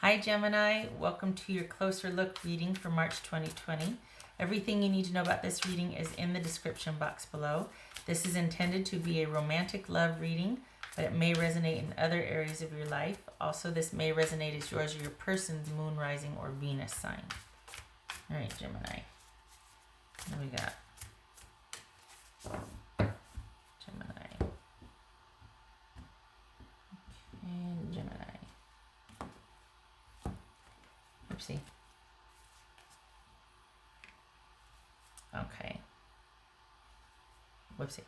Hi Gemini, welcome to your closer look reading for March 2020. Everything you need to know about this reading is in the description box below. This is intended to be a romantic love reading, but it may resonate in other areas of your life. Also, this may resonate as yours or your person's moon, rising, or Venus sign. All right, Gemini. What do we got? Gemini. And Gemini. Oopsie. Okay. Whoopsie.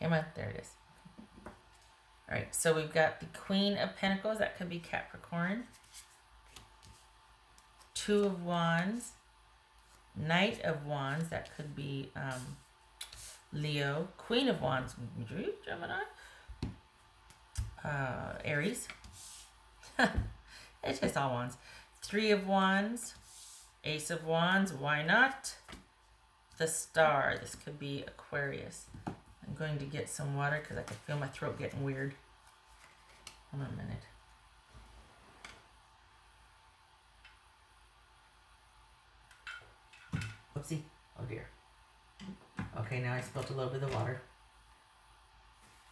Come on, there it is. Okay. All right, so we've got the Queen of Pentacles. That could be Capricorn. Two of Wands. Knight of Wands. That could be Leo. Queen of Wands. Gemini. Aries. It's just all wands. Three of Wands. Ace of Wands. Why not? The Star. This could be Aquarius. I'm going to get some water because I can feel my throat getting weird. Hold on a minute. Whoopsie. Oh dear. Okay, now I spilled a little bit of water.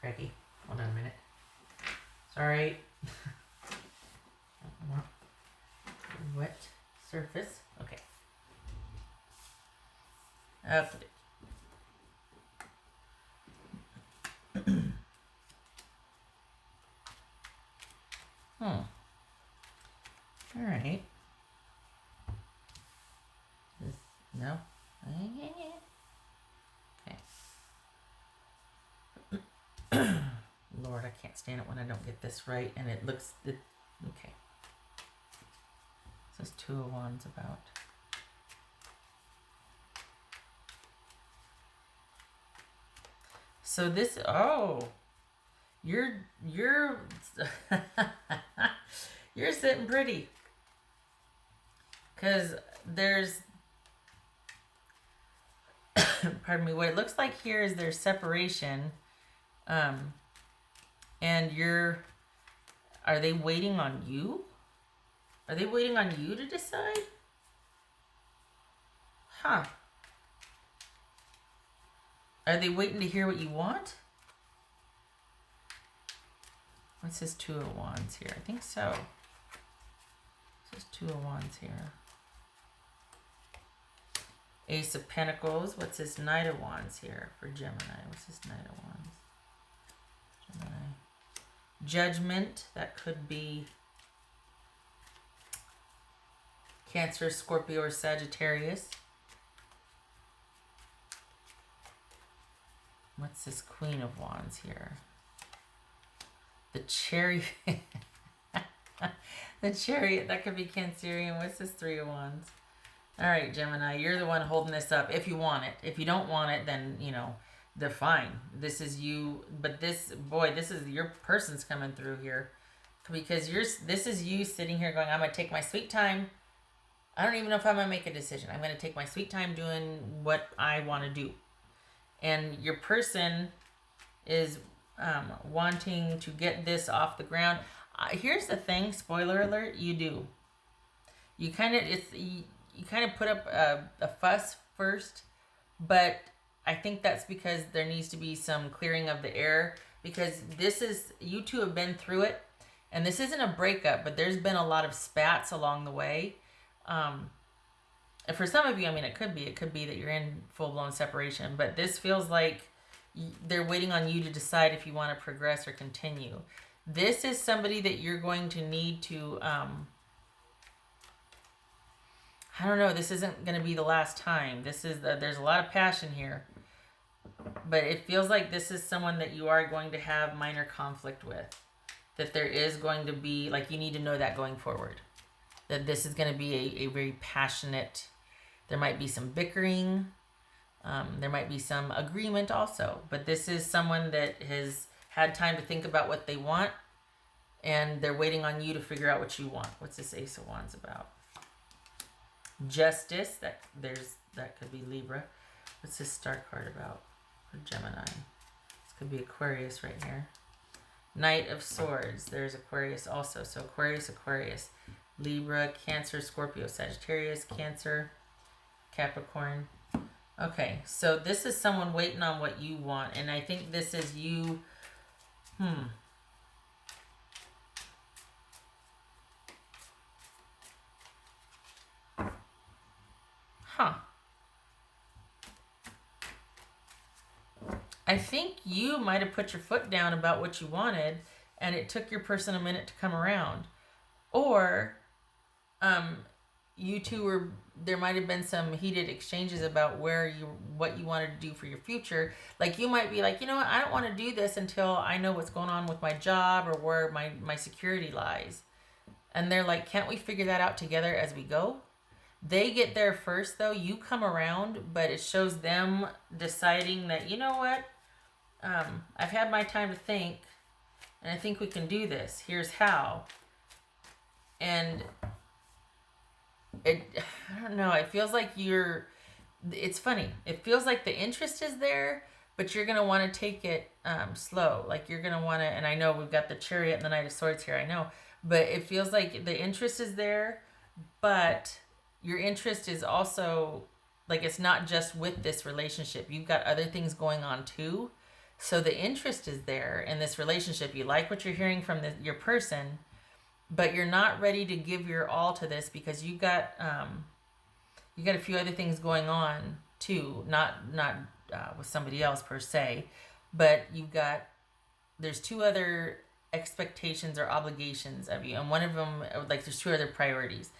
Cracky. Hold on a minute. Sorry. Wet surface. Okay. Okay. All right. No. Okay. Lord, I can't stand it when I don't get this right, and it looks okay. This is Two of Wands about. So this, you're you're sitting pretty, because there's pardon me, what it looks like here is there's separation, and are they waiting on you? Are they waiting on you to decide? Huh. Are they waiting to hear what you want? What's this Two of Wands here? I think so. This is Two of Wands here. Ace of Pentacles. What's this Knight of Wands here for Gemini? What's this Knight of Wands? Gemini. Judgment. That could be Cancer, Scorpio, or Sagittarius. What's this Queen of Wands here? The Chariot. The Chariot. That could be Cancerian. What's this Three of Wands? All right, Gemini, you're the one holding this up if you want it. If you don't want it, then, you know, they're fine. This is you. But this, boy, this is your person's coming through here. Because this is you sitting here going, I'm going to take my sweet time. I don't even know if I'm going to make a decision. I'm going to take my sweet time doing what I want to do. And your person is wanting to get this off the ground. Here's the thing, spoiler alert, you do. You kind of put up a fuss first, but I think that's because there needs to be some clearing of the air, because you two have been through it, and this isn't a breakup, but there's been a lot of spats along the way. And for some of you, I mean, it could be that you're in full-blown separation, but this feels like they're waiting on you to decide if you want to progress or continue. This is somebody that you're going to need to, I don't know, this isn't going to be the last time. There's a lot of passion here, but it feels like this is someone that you are going to have minor conflict with. That there is going to be, like, you need to know that going forward. That this is going to be a very passionate, there might be some bickering, there might be some agreement also, but this is someone that has had time to think about what they want, and they're waiting on you to figure out what you want. What's this Ace of Wands about? Justice, that could be Libra. What's this Star card about for Gemini? This could be Aquarius right here. Knight of Swords. There's Aquarius also. So Aquarius, Libra, Cancer, Scorpio, Sagittarius, Cancer, Capricorn. Okay, so this is someone waiting on what you want, and I think this is you. Huh. I think you might have put your foot down about what you wanted, and it took your person a minute to come around. Or you two were, there might have been some heated exchanges about what you wanted to do for your future. Like you might be like, you know what, I don't want to do this until I know what's going on with my job or where my security lies. And they're like, can't we figure that out together as we go? They get there first though, you come around, but it shows them deciding that, you know what, I've had my time to think, and I think we can do this. Here's how. And I don't know, it feels like it's funny. It feels like the interest is there, but you're going to want to take it slow. Like you're going to want to, and I know we've got the Chariot and the Knight of Swords here, I know, but it feels like the interest is there, but your interest is also, like, it's not just with this relationship. You've got other things going on too. So the interest is there in this relationship. You like what you're hearing from your person, but you're not ready to give your all to this because you got a few other things going on too. Not with somebody else per se, but there's two other expectations or obligations of you, and one of them, like, there's two other priorities,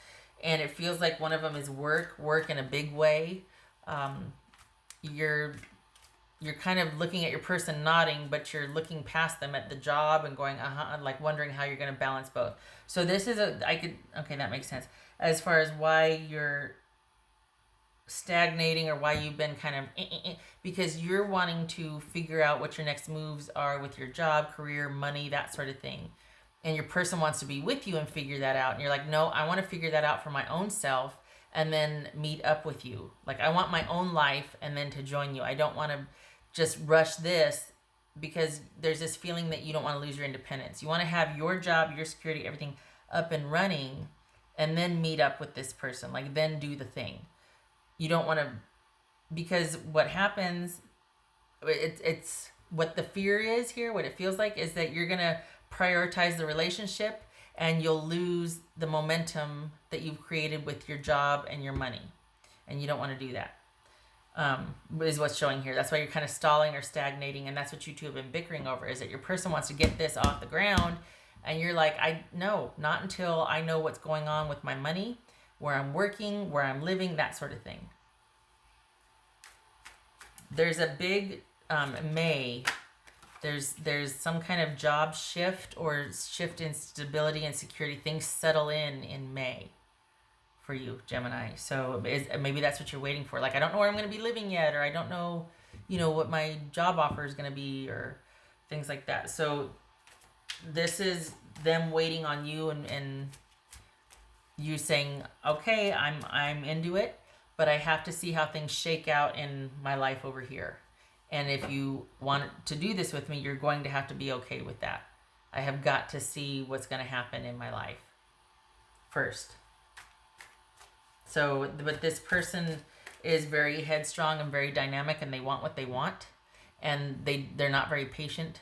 and it feels like one of them is work in a big way. You're kind of looking at your person nodding, but you're looking past them at the job and going, like wondering how you're going to balance both. So this is okay, that makes sense. As far as why you're stagnating or why you've been kind of, because you're wanting to figure out what your next moves are with your job, career, money, that sort of thing. And your person wants to be with you and figure that out. And you're like, no, I want to figure that out for my own self and then meet up with you. Like, I want my own life and then to join you. I don't want to just rush this because there's this feeling that you don't want to lose your independence. You want to have your job, your security, everything up and running, and then meet up with this person. Like, then do the thing. You don't want to, because what happens, it's what the fear is here, what it feels like is that you're going to prioritize the relationship and you'll lose the momentum that you've created with your job and your money. And you don't want to do that. Is what's showing here. That's why you're kind of stalling or stagnating, and that's what you two have been bickering over, is that your person wants to get this off the ground, and you're like, no, not until I know what's going on with my money, where I'm working, where I'm living, that sort of thing. There's a big May. There's some kind of job shift or shift in stability and security. Things settle in May for you, Gemini. So maybe that's what you're waiting for. Like, I don't know where I'm going to be living yet, or I don't know, what my job offer is going to be, or things like that. So this is them waiting on you and you saying, okay, I'm into it, but I have to see how things shake out in my life over here. And if you want to do this with me, you're going to have to be okay with that. I have got to see what's going to happen in my life first. So, but this person is very headstrong and very dynamic, and they want what they want, and they're not very patient.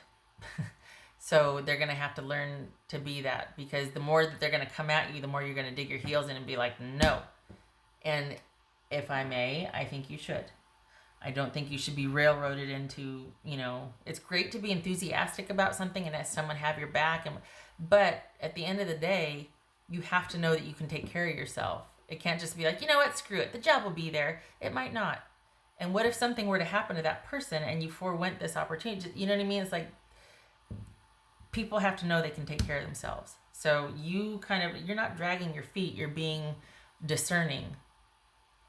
So they're going to have to learn to be that, because the more that they're going to come at you, the more you're going to dig your heels in and be like, no. And if I may, I think you should. I don't think you should be railroaded into, it's great to be enthusiastic about something and have someone have your back. But at the end of the day, you have to know that you can take care of yourself. It can't just be like, you know what, screw it. The job will be there. It might not. And what if something were to happen to that person and you forewent this opportunity? You know what I mean? It's like, people have to know they can take care of themselves. So you're not dragging your feet. You're being discerning,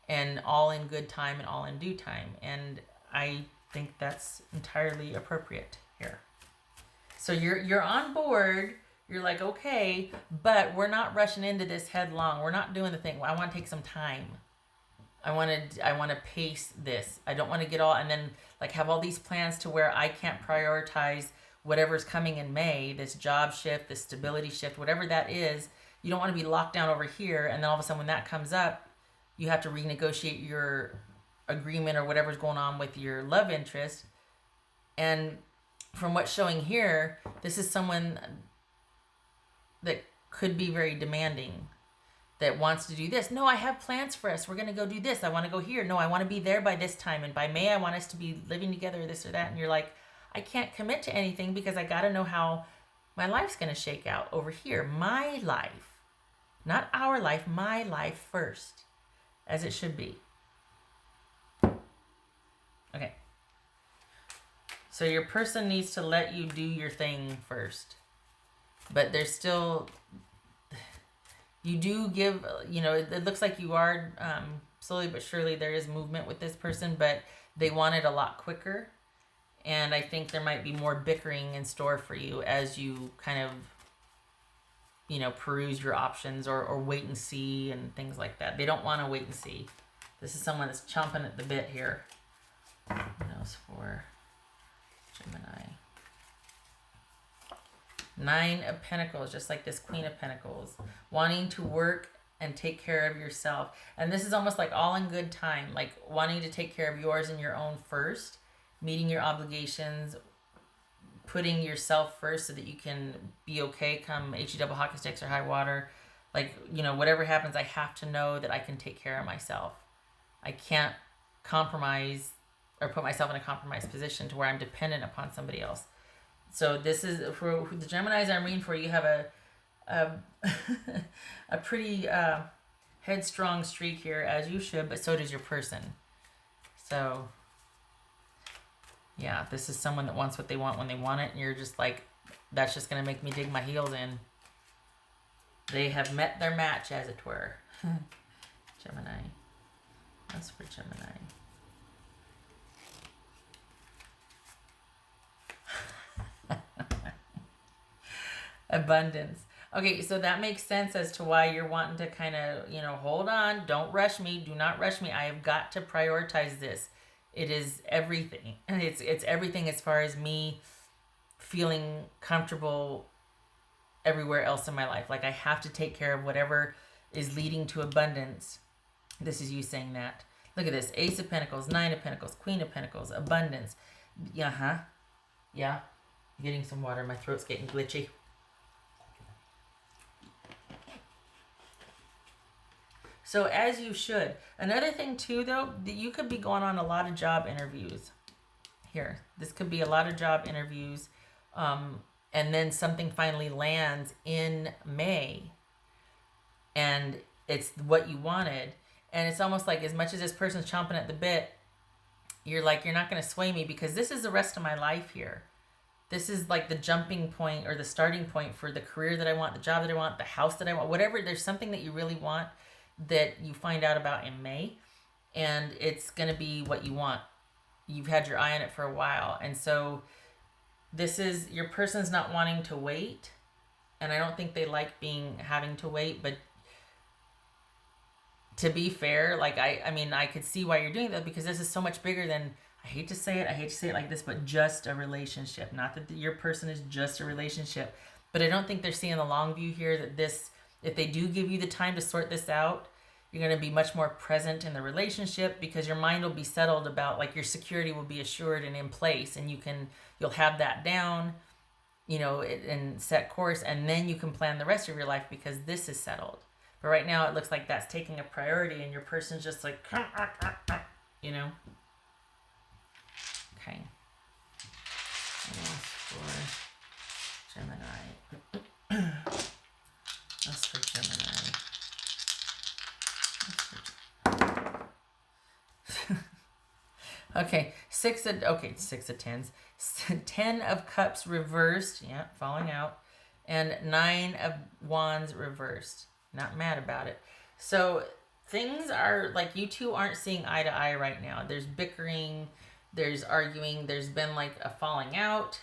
and all in good time and all in due time. And I think that's entirely appropriate here. So you're on board. You're like, okay, but we're not rushing into this headlong. We're not doing the thing. I want to take some time. I want to pace this. I don't want to get all and then like have all these plans to where I can't prioritize whatever's coming in May, this job shift, this stability shift, whatever that is. You don't want to be locked down over here, and then all of a sudden when that comes up, you have to renegotiate your agreement or whatever's going on with your love interest. And from what's showing here, this is someone that could be very demanding, that wants to do this. No, I have plans for us. We're going to go do this. I want to go here. No, I want to be there by this time. And by May, I want us to be living together, this or that. And you're like, I can't commit to anything because I got to know how my life's going to shake out over here. My life, not our life, my life first, as it should be. Okay. So your person needs to let you do your thing first. But there's still... You do give, it looks like you are, slowly but surely there is movement with this person, but they want it a lot quicker. And I think there might be more bickering in store for you as you kind of, peruse your options or wait and see and things like that. They don't want to wait and see. This is someone that's chomping at the bit here. What else for Gemini? 9 of Pentacles, just like this Queen of Pentacles. Wanting to work and take care of yourself. And this is almost like all in good time. Like wanting to take care of yours and your own first. Meeting your obligations. Putting yourself first so that you can be okay come HE double hockey sticks or high water. Like, whatever happens, I have to know that I can take care of myself. I can't compromise or put myself in a compromised position to where I'm dependent upon somebody else. So this is, for the Geminis I'm reading for, you have a pretty headstrong streak here, as you should, but so does your person. So, yeah, this is someone that wants what they want when they want it, and you're just like, that's just going to make me dig my heels in. They have met their match, as it were. Gemini. That's for Gemini. Abundance. Okay, so that makes sense as to why you're wanting to kind of, hold on. Don't rush me. Do not rush me. I have got to prioritize this. It is everything. It's everything as far as me feeling comfortable everywhere else in my life. Like I have to take care of whatever is leading to abundance. This is you saying that. Look at this. Ace of Pentacles, 9 of Pentacles, Queen of Pentacles, abundance. Yeah. I'm getting some water. My throat's getting glitchy. So as you should. Another thing too, though, that you could be going on a lot of job interviews. Here, this could be a lot of job interviews, and then something finally lands in May, and it's what you wanted. And it's almost like as much as this person's chomping at the bit, you're like, you're not going to sway me because this is the rest of my life here. This is like the jumping point or the starting point for the career that I want, the job that I want, the house that I want, whatever. There's something that you really want that you find out about in May, and it's going to be what you want. You've had your eye on it for a while. And so this is, your person's not wanting to wait. And I don't think they like having to wait, but to be fair, like I mean, I could see why you're doing that because this is so much bigger than, I hate to say it like this, but just a relationship. Not that your person is just a relationship, but I don't think they're seeing the long view here that this, if they do give you the time to sort this out, you're going to be much more present in the relationship because your mind will be settled about, like, your security will be assured and in place, and you'll have that down, and set course, and then you can plan the rest of your life because this is settled. But right now it looks like that's taking a priority and your person's just like, Okay. For Gemini. That's for Gemini. Okay, 6 of tens. 10 of cups reversed, falling out, and 9 of wands reversed. Not mad about it. So things are like, you two aren't seeing eye to eye right now. There's bickering, there's arguing, there's been like a falling out.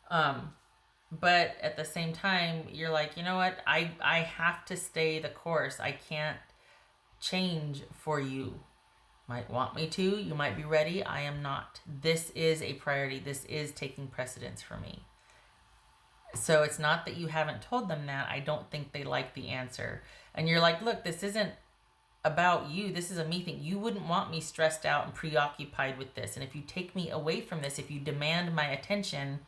But at the same time, you're like, you know what? I have to stay the course. I can't change for you. Might want me to. You might be ready. I am not. This is a priority. This is taking precedence for me. So it's not that you haven't told them that. I don't think they like the answer. And you're like, look, this isn't about you. This is a me thing. You wouldn't want me stressed out and preoccupied with this. And if you take me away from this, if you demand my attention,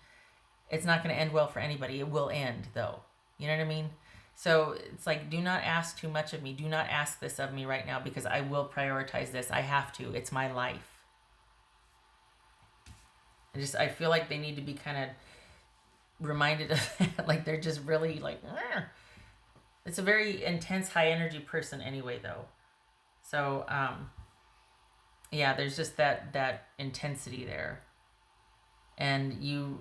it's not going to end well for anybody. It will end, though. You know what I mean? So it's like, do not ask too much of me. Do not ask this of me right now, because I will prioritize this. I have to. It's my life. I feel like they need to be kind of reminded of that. Like, they're just really like, "Rrr." It's a very intense, high energy person anyway, though. So, yeah, there's just that intensity there. And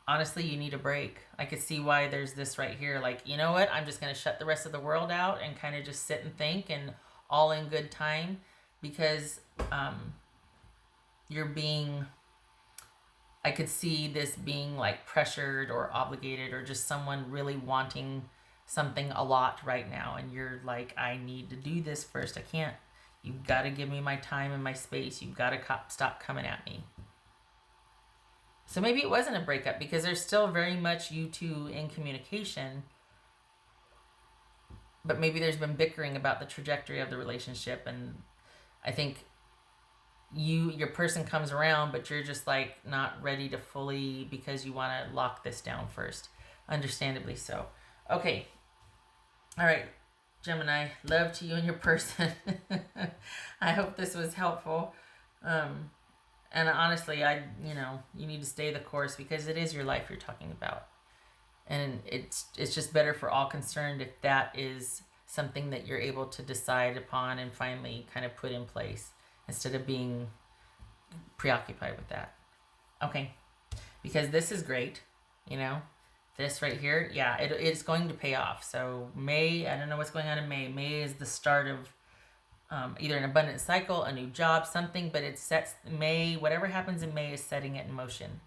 honestly, you need a break. I could see why there's this right here. Like, you know what? I'm just going to shut the rest of the world out and kind of just sit and think, and all in good time, because you're being, I could see this being like pressured or obligated, or just someone really wanting something a lot right now. And you're like, I need to do this first. I can't. You've got to give me my time and my space. You've got to stop coming at me. So maybe it wasn't a breakup, because there's still very much you two in communication. But maybe there's been bickering about the trajectory of the relationship. And I think your person comes around, but you're just like not ready to fully, because you want to lock this down first. Understandably so. Okay. All right, Gemini, love to you and your person. I hope this was helpful. And honestly, you need to stay the course, because it is your life you're talking about. And it's just better for all concerned if that is something that you're able to decide upon and finally kind of put in place, instead of being preoccupied with that. Okay. Because this is great, This right here, yeah, it's going to pay off. So May, I don't know what's going on in May. May is the start of either an abundant cycle, a new job, something, but it sets May, whatever happens in May is setting it in motion.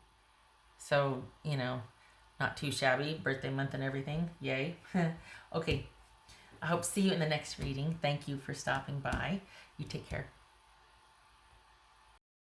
So, not too shabby, birthday month and everything. Yay. Okay. I hope to see you in the next reading. Thank you for stopping by. You take care.